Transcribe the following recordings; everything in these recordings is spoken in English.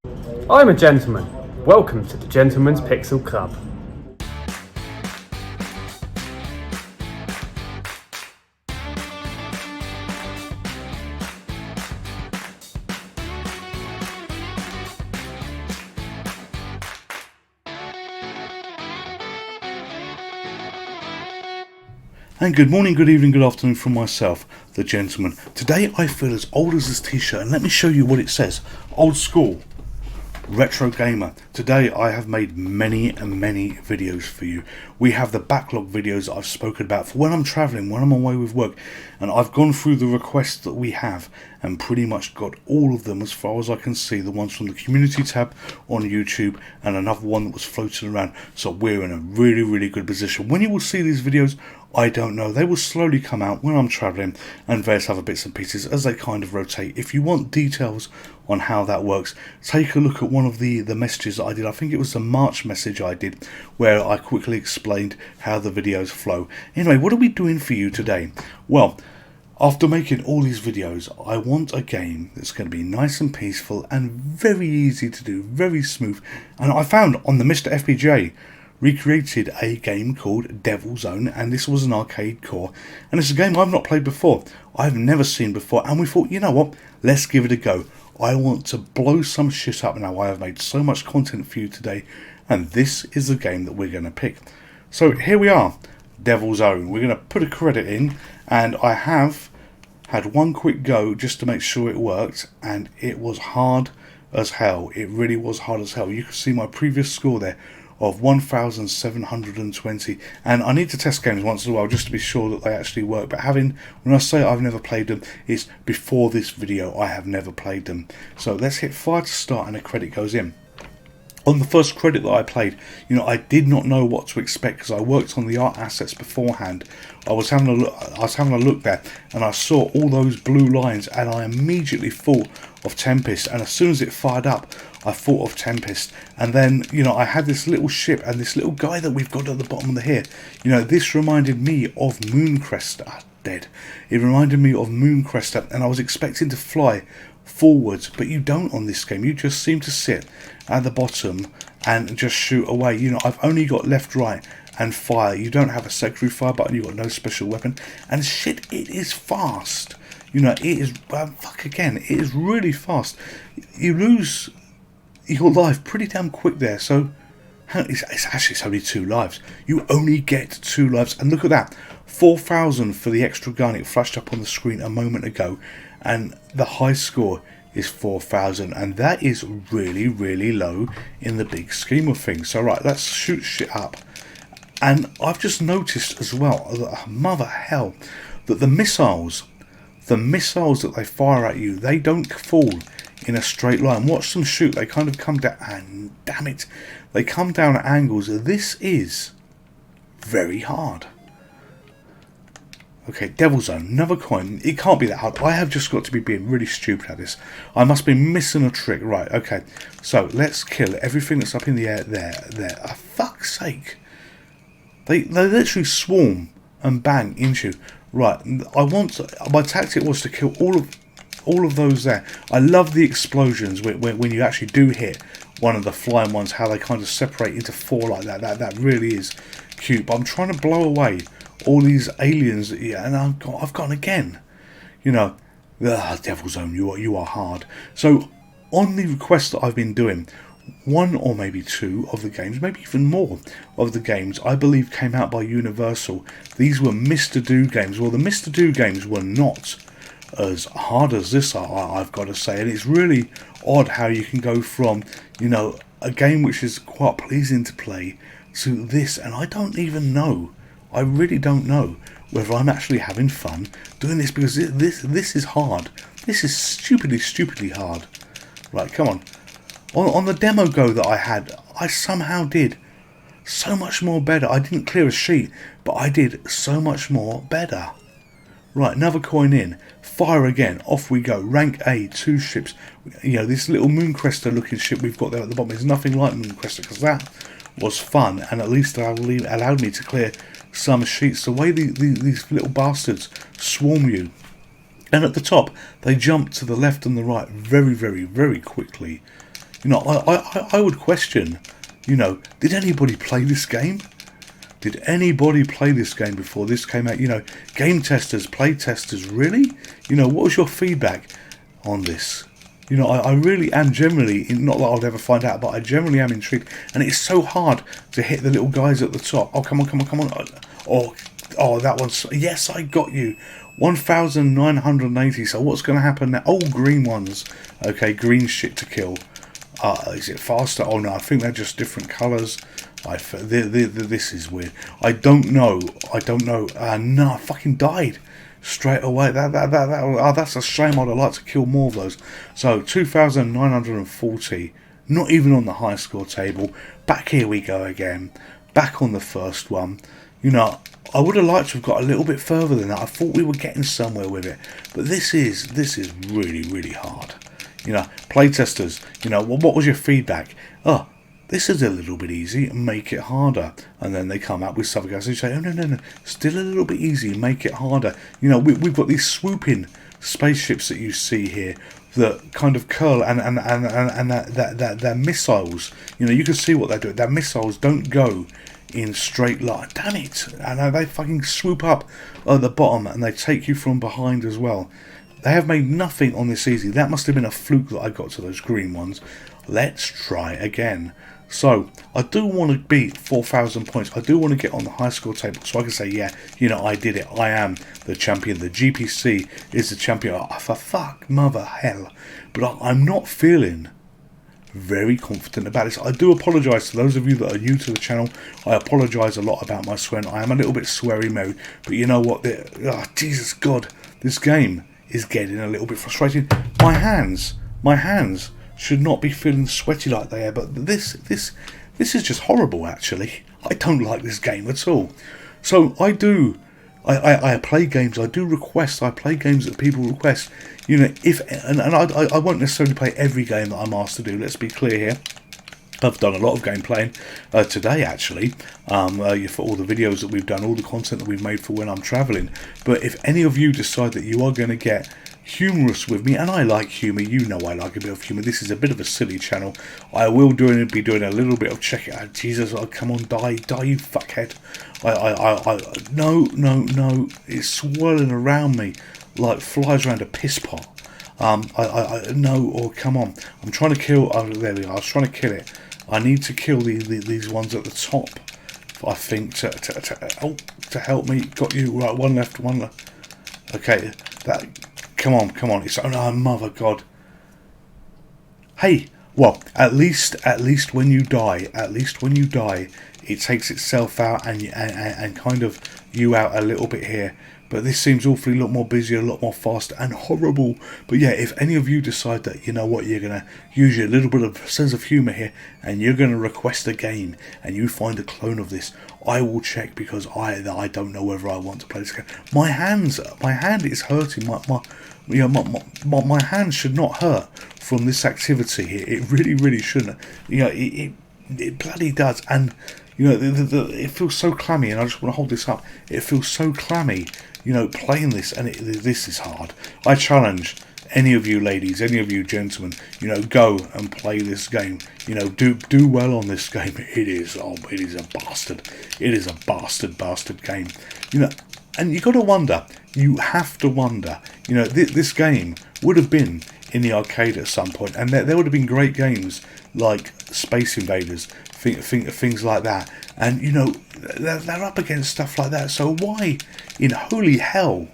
I'm a gentleman. Welcome to the Gentleman's Pixel Club. And good morning, good evening, good afternoon from myself, the gentleman. Today I feel as old as this t-shirt, and let me show you what it says. Old school, retro gamer. Today I have made many videos for you. We have the backlog videos that I've spoken about for when I'm travelling, when I'm away with work, and I've gone through the requests that we have and pretty much got all of them as far as I can see. The ones from the community tab on YouTube and another one that was floating around. So we're in a really good position. When you will see these videos, I don't know. They will slowly come out when I'm travelling and various other bits and pieces as they kind of rotate. If you want details on how that works, take a look at one of the messages that I did. I think it was the March message I did where I quickly explained how the videos flow. Anyway, what are we doing for you today? Well, after making all these videos, I want a game that's going to be nice and peaceful and very easy to do, very smooth. And I found on the MiSTer FPGA recreated a game called Devil Zone, and this was an arcade core, and it's a game I've not played before, I've never seen before, and we thought, you know what, let's give it a go. I want to blow some shit up now. I have made so much content for you today, and this is the game that we're going to pick. So here we are, Devil Zone. We're going to put a credit in, and I have had one quick go just to make sure it worked, and it was hard as hell. It really was hard as hell. You can see my previous score there of 1,720, and I need to test games once in a while just to be sure that they actually work. But when I say I've never played them, it's before this video I have never played them. So let's hit fire to start, and a credit goes in. On the first credit that I played, I did not know what to expect because I worked on the art assets beforehand. I was having a look there, and I saw all those blue lines, and I immediately thought of Tempest. And as soon as it fired up, I thought of Tempest. And then, I had this little ship and this little guy that we've got at the bottom of the here. This reminded me of Mooncrester. Dead. It reminded me of Mooncrester, and I was expecting to fly forwards, but you don't on this game. You just seem to sit at the bottom and just shoot away. I've only got left, right and fire. You don't have a secondary fire button. You've got no special weapon, and shit, it is fast. It is it is really fast. You lose your life pretty damn quick there. So it's only 2 lives. You only get 2 lives, and look at that, 4,000 for the extra gun. It flashed up on the screen a moment ago, and the high score is 4,000, and that is really low in the big scheme of things. So right, let's shoot shit up. And I've just noticed as well, mother hell, that the missiles that they fire at you, they don't fall in a straight line. Watch them shoot, they kind of come down, and damn it, they come down at angles. This is very hard. Okay, Devil Zone, another coin. It can't be that hard. I have just got to be being really stupid at this. I must be missing a trick. Right, okay. So, let's kill everything that's up in the air there. For fuck's sake. They literally swarm and bang into you. Right, my tactic was to kill all of those there. I love the explosions when you actually do hit one of the flying ones, how they kind of separate into 4 like that. That really is cute. But I'm trying to blow away all these aliens, and I've gone again. Devil Zone, you are hard. So on the requests that I've been doing, 1 or maybe 2 of the games, maybe even more of the games, I believe came out by Universal. These were Mr. Do games. Well, the Mr. Do games were not as hard as this, I've got to say, and it's really odd how you can go from a game which is quite pleasing to play to this, and I don't even know. I really don't know whether I'm actually having fun doing this, because this is hard. This is stupidly hard. Right, come on. On the demo go that I had, I somehow did so much more better. I didn't clear a sheet, but I did so much more better. Right, another coin in. Fire again. Off we go. Rank A, 2 ships. This little Mooncrester looking ship we've got there at the bottom is nothing like Mooncrester, because that was fun, and at least it allowed me to clear some sheets. The way these little bastards swarm you, and at the top they jump to the left and the right very quickly. You know, I would question, you know, did anybody play this game? Did anybody play this game before this came out? You know, game testers, play testers, really? You know, what was your feedback on this? You know, I really am generally, not that I'll ever find out, but I generally am intrigued. And it's so hard to hit the little guys at the top. Oh, come on, come on, come on. Oh, that one's, yes, I got you. 1,980. So what's going to happen now? Oh, green ones. Okay, green shit to kill. Is it faster? Oh, no, I think they're just different colours. This is weird. I don't know. No, I fucking died straight away. That's a shame. I'd like to kill more of those. So 2,940. Not even on the high score table. Back here we go again. Back on the first one. You know, I would have liked to have got a little bit further than that. I thought we were getting somewhere with it. But this is really, really hard. You know, playtesters, you know, what was your feedback? Oh, this is a little bit easy, make it harder. And then they come up with something else and say, oh, no, still a little bit easy, make it harder. You know, we've got these swooping spaceships that you see here that kind of curl and they're missiles. You know, you can see what they're doing. Their missiles don't go in straight line. Damn it. And they fucking swoop up at the bottom and they take you from behind as well. They have made nothing on this easy. That must have been a fluke that I got to those green ones. Let's try again. So, I do want to beat 4,000 points. I do want to get on the high score table so I can say, yeah, you know, I did it. I am the champion. The GPC is the champion. Oh, for fuck, mother hell. But I'm not feeling very confident about this. I do apologise to those of you that are new to the channel. I apologise a lot about my swearing. I am a little bit sweary mode. But you know what? Oh, Jesus God, this game is getting a little bit frustrating. My hands should not be feeling sweaty like they are, but this is just horrible. Actually, I don't like this game at all. So I play games. I play games that people request. You know, I won't necessarily play every game that I'm asked to do. Let's be clear here. I've done a lot of game playing today, actually, for all the videos that we've done, all the content that we've made for when I'm travelling. But if any of you decide that you are going to get humorous with me, and I like humour, you know I like a bit of humour. This is a bit of a silly channel. I will be doing a little bit of check it out. Jesus, oh, come on, die, you fuckhead. No, it's swirling around me like flies around a piss pot. No, or come on. I'm trying to kill, oh, there we are, I was trying to kill it. I need to kill these ones at the top, I think, to help me. Got you, right, one left. Okay, come on, it's, oh no, mother God. Hey, well, at least when you die, it takes itself out and kind of you out a little bit here. But this seems awfully a lot more busy, a lot more fast and horrible. But yeah, if any of you decide that, you know what, you're going to use your little bit of sense of humour here and you're going to request a game and you find a clone of this, I will check, because I don't know whether I want to play this game. My hand is hurting. My hand should not hurt from this activity here. It really shouldn't. You know, it bloody does. And you know, it feels so clammy, and I just want to hold this up. It feels so clammy, you know, playing this, and this is hard. I challenge any of you ladies, any of you gentlemen, you know, go and play this game. You know, do well on this game. It is a bastard. It is a bastard game. You know, and you got to wonder. You have to wonder. You know, this game would have been in the arcade at some point, and there would have been great games like Space Invaders, things like that. And you know, they're up against stuff like that. So why in holy hell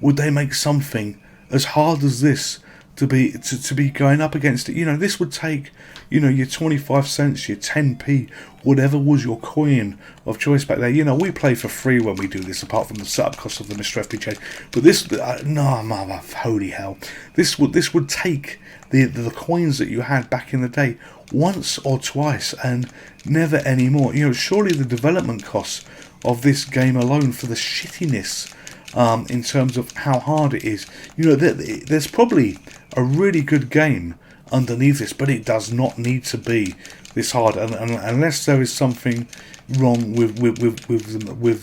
would they make something as hard as this to be going up against it? You know, this would take, you know, your 25 cents, your 10p, whatever was your coin of choice back there. You know, we play for free when we do this, apart from the setup cost of the MiSTer FPGA. But this, no, mother, holy hell, this would take the coins that you had back in the day once or twice and never anymore. You know, surely the development costs of this game alone, for the shittiness in terms of how hard it is, you know, there's probably a really good game underneath this, but it does not need to be this hard, and unless there is something wrong with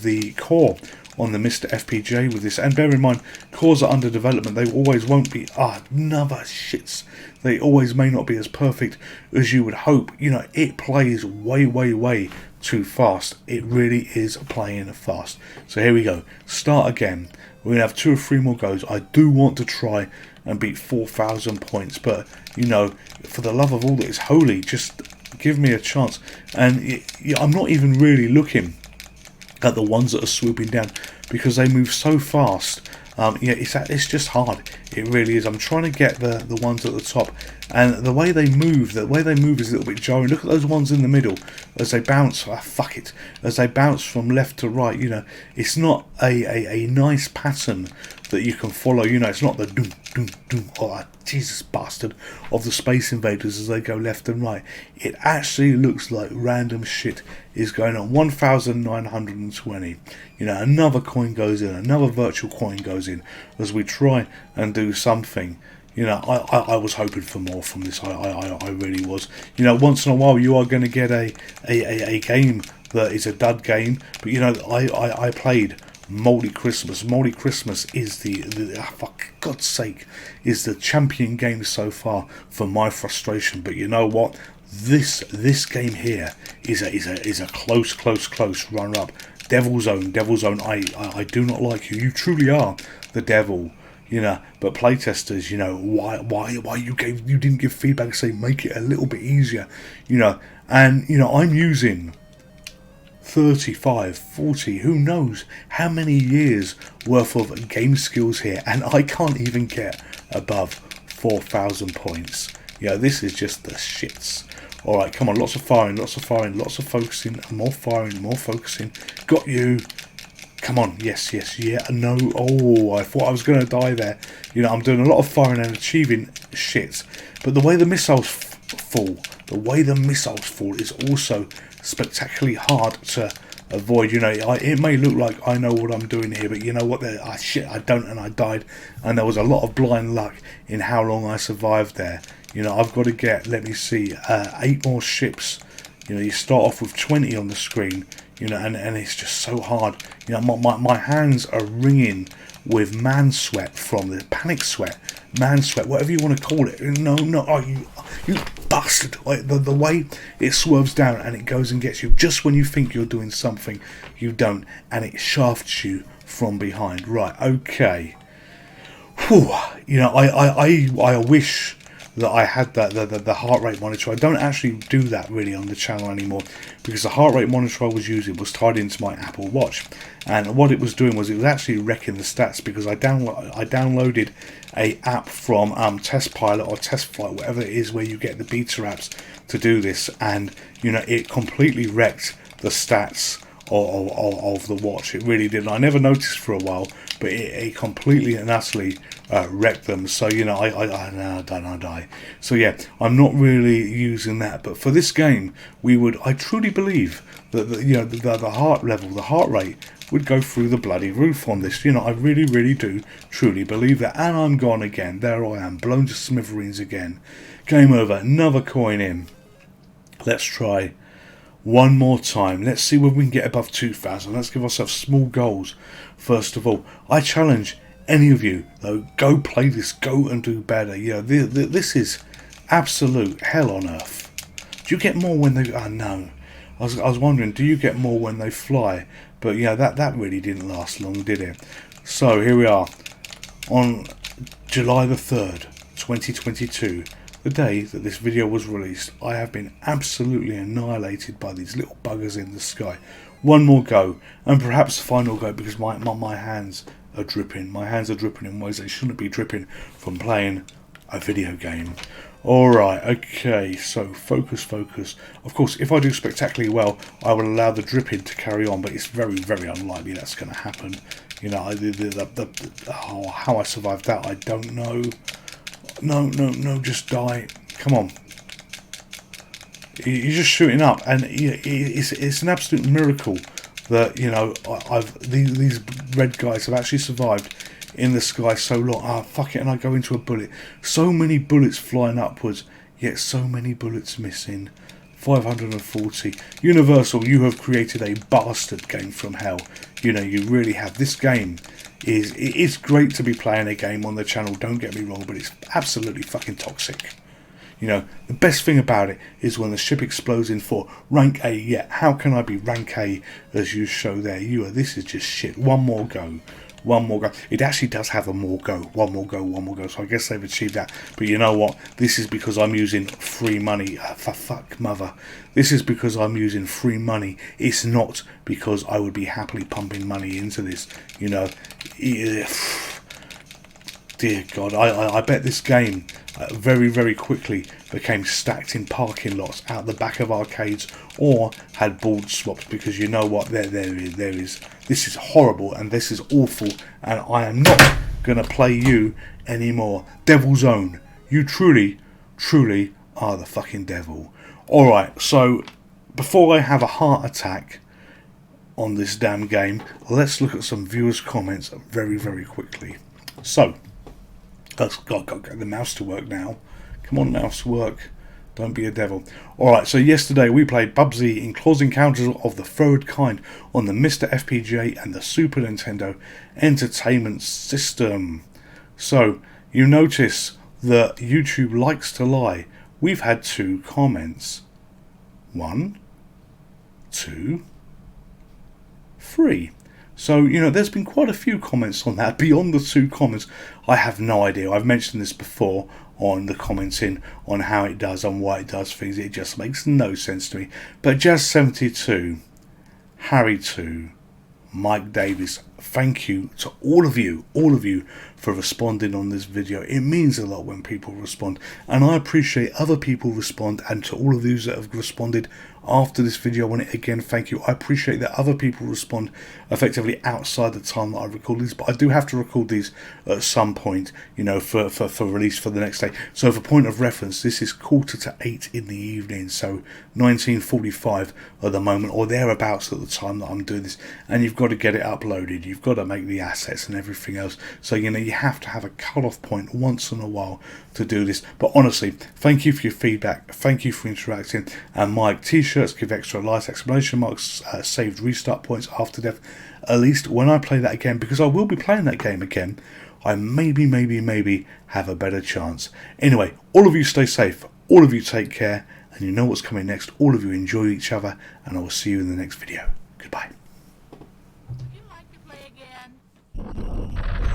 the core on the MiSTer FPGA with this. And bear in mind, cores are under development. They always won't be, another shits. They always may not be as perfect as you would hope. You know, it plays way, way, way too fast. It really is playing fast. So here we go. Start again. We're going to have 2 or 3 more goes. I do want to try and beat 4,000 points. But, you know, for the love of all that is holy, just give me a chance. And I'm not even really looking at the ones that are swooping down because they move so fast. It's just hard. It really is. I'm trying to get the ones at the top, and the way they move is a little bit jarring. Look at those ones in the middle as they bounce. As they bounce from left to right. You know, it's not a nice pattern that you can follow. You know, it's not the doom doom doom. Oh, Jesus bastard of the Space Invaders as they go left and right. It actually looks like random shit is going on. 1,920. You know, another coin goes in, another virtual coin goes in as we try and do something. You know, I was hoping for more from this. I really was. You know, once in a while you are going to get a game that is a dud game. But you know, I played Moldy Christmas. Moldy Christmas is for God's sake, is the champion game so far for my frustration. But you know what? This game here is a close runner up. Devil Zone. I do not like you. You truly are the devil. You know, but playtesters, you know, why you didn't give feedback, say make it a little bit easier, you know, and you know, I'm using 35, 40, who knows how many years worth of game skills here, and I can't even get above 4,000 points. Yeah, this is just the shits. Alright, come on, lots of firing, lots of focusing, more firing, more focusing. Got you. Come on, yes, yeah, no, I thought I was going to die there. You know, I'm doing a lot of firing and achieving shit. But the way the missiles fall is also spectacularly hard to avoid. You know, it may look like I know what I'm doing here, but you know what, I don't, and I died. And there was a lot of blind luck in how long I survived there. You know, I've got to get, let me see, 8 more ships. You know, you start off with 20 on the screen. You know, and it's just so hard. You know, my hands are ringing with man sweat from the panic sweat, man sweat, whatever you want to call it. No, you bastard! Like the way it swerves down and it goes and gets you just when you think you're doing something, you don't, and it shafts you from behind. Right? Okay. Whew. You know, I wish that I had the heart rate monitor. I don't actually do that really on the channel anymore because the heart rate monitor I was using was tied into my Apple Watch, and what it was doing was it was actually wrecking the stats because I downloaded a app from Test Pilot or Test Flight, whatever it is, where you get the beta apps to do this, and you know, it completely wrecked the stats of the watch. It really did. I never noticed for a while, but it completely and utterly wrecked them. So you know, I die. So yeah, I'm not really using that. But for this game, I truly believe that you know, the heart level, the heart rate would go through the bloody roof on this. You know, I really do truly believe that. And I'm gone again. There I am, blown to smithereens again. Game over. Another coin in. Let's try one more time. Let's see whether we can get above 2,000. Let's give ourselves small goals. First of all, I challenge any of you, though, go play this, go and do better. You know, this is absolute hell on earth. Do you get more when they... no. I was wondering, do you get more when they fly? But, you know, that really didn't last long, did it? So, here we are. On July the 3rd, 2022... the day that this video was released, I have been absolutely annihilated by these little buggers in the sky. One more go, and perhaps final go, because my hands are dripping. My hands are dripping in ways they shouldn't be dripping from playing a video game. Alright, okay, so focus. Of course, if I do spectacularly well, I will allow the dripping to carry on, but it's very, very unlikely that's going to happen. You know, how I survived that, I don't know. No, just die. Come on. You're just shooting up, and it's an absolute miracle that, you know, these red guys have actually survived in the sky so long. Fuck it, and I go into a bullet. So many bullets flying upwards, yet so many bullets missing. 540. Universal, you have created a bastard game from hell. You know, you really have. This game it's great to be playing a game on the channel, don't get me wrong, but it's absolutely fucking toxic. You know, the best thing about it is when the ship explodes in 4. Rank A, yeah, how can I be rank A as you show there? This is just shit. One more go. One more go. It actually does have a more go. One more go, one more go. So I guess they've achieved that. But you know what? This is because I'm using free money. For fuck mother. This is because I'm using free money. It's not because I would be happily pumping money into this. You know. Dear God. I bet this game very, very quickly became stacked in parking lots out the back of arcades or had board swaps, because you know what, there is this is horrible and this is awful, and I am not gonna play you anymore. Devil's Own, you truly are the fucking devil. Alright, so before I have a heart attack on this damn game, let's look at some viewers' comments very, very quickly. So I've got to get the mouse to work now. Come on, mouse, work. Don't be a devil. Alright, so yesterday we played Bubsy in Close Encounters of the Third Kind on the MiSTer FPGA and the Super Nintendo Entertainment System. So, you notice that YouTube likes to lie. We've had 2 comments. 1, 2, 3. So, you know, there's been quite a few comments on that. Beyond the 2 comments, I have no idea. I've mentioned this before on the commenting on how it does, on why it does things. It just makes no sense to me. But Jazz72, Harry 2, Mike Davis, thank you to all of you for responding on this video. It means a lot when people respond, and I appreciate other people respond, and to all of those that have responded after this video on it, again, thank you. I appreciate that other people respond effectively outside the time that I record these, but I do have to record these at some point, you know, for release for the next day. So for point of reference, this is 7:45 in the evening, so 19:45 at the moment, or thereabouts at the time that I'm doing this, and you've got to get it uploaded, you've got to make the assets and everything else, so you know, you have to have a cut-off point once in a while to do this. But honestly, thank you for your feedback, thank you for interacting, and Mike, t-shirts give extra light, exclamation marks, saved restart points after death. At least when I play that again, because I will be playing that game again, I maybe have a better chance. Anyway, all of you stay safe, all of you take care, and you know what's coming next. All of you enjoy each other, and I will see you in the next video. Goodbye. Would you like to play again?